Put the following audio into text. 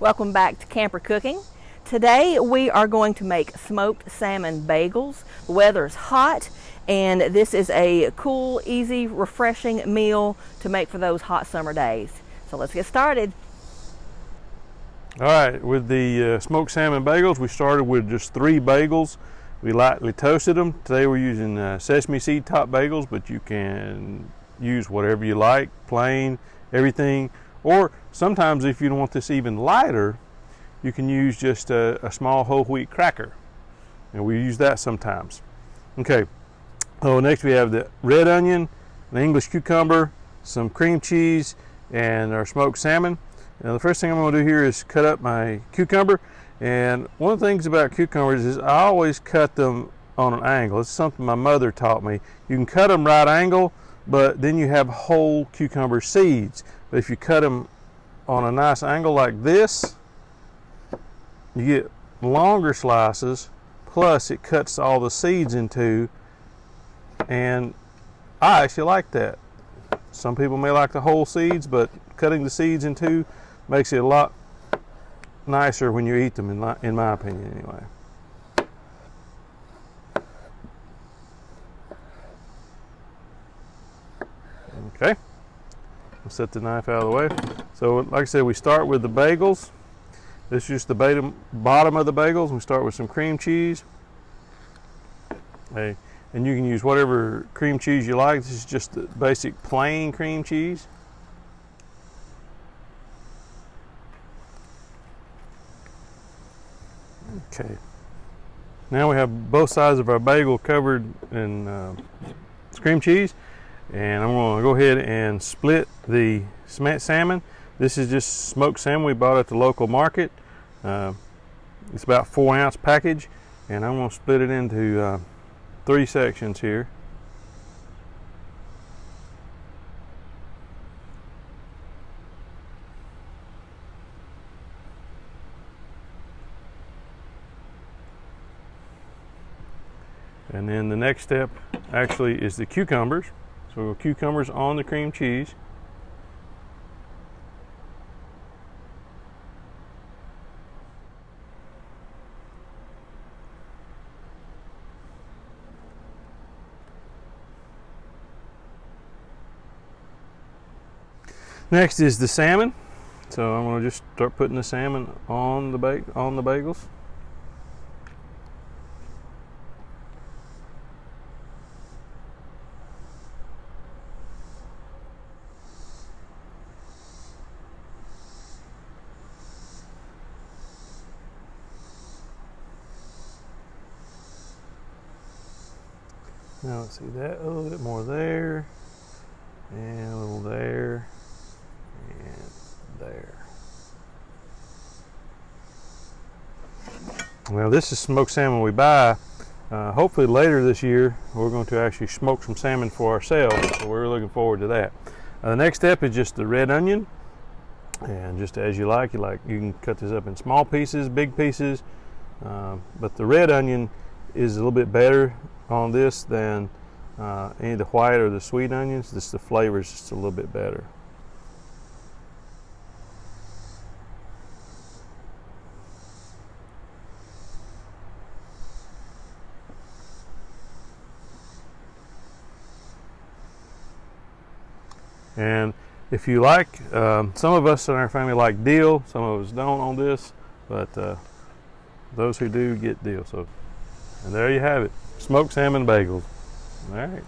Welcome back to Camper Cooking. Today we are going to make smoked salmon bagels. The weather is hot and this is a cool, easy, refreshing meal to make for those hot summer days. So let's get started. All right, with the smoked salmon bagels, we started with just 3 bagels. We lightly toasted them. Today we're using sesame seed top bagels, but you can use whatever you like, plain, everything. Or sometimes if you don't want this even lighter, you can use just a small whole wheat cracker. And we use that sometimes. Okay, so next we have the red onion, an English cucumber, some cream cheese, and our smoked salmon. Now the first thing I'm going to do here is cut up my cucumber. And one of the things about cucumbers is I always cut them on an angle. It's something my mother taught me. You can cut them right angle, but then you have whole cucumber seeds. But if you cut them on a nice angle like this, you get longer slices, plus it cuts all the seeds in two, and I actually like that. Some people may like the whole seeds, but cutting the seeds in two makes it a lot nicer when you eat them, in my opinion anyway. Okay, I'll set the knife out of the way. So like I said, we start with the bagels. This is just the bottom of the bagels. We start with some cream cheese. Okay. And you can use whatever cream cheese you like. This is just the basic plain cream cheese. Okay. Now we have both sides of our bagel covered in cream cheese. And I'm going to go ahead and split the salmon. This is just smoked salmon we bought at the local market. It's about 4-ounce package. And I'm going to split it into 3 sections here. And then the next step actually is the cucumbers. So cucumbers on the cream cheese. Next is the salmon. So I'm going to just start putting the salmon on the bagels. Now let's see that, a little bit more there, and a little there, and there. Well, this is smoked salmon we buy. Hopefully later this year we're going to actually smoke some salmon for ourselves, so we're looking forward to that. The next step is just the red onion, and just as you like, you can cut this up in small pieces, big pieces, but the red onion is a little bit better on this than any of the white or the sweet onions. The flavor is just a little bit better. And if you like, some of us in our family like dill, some of us don't on this, but those who do get dill. So, and there you have it, smoked salmon bagels. All right.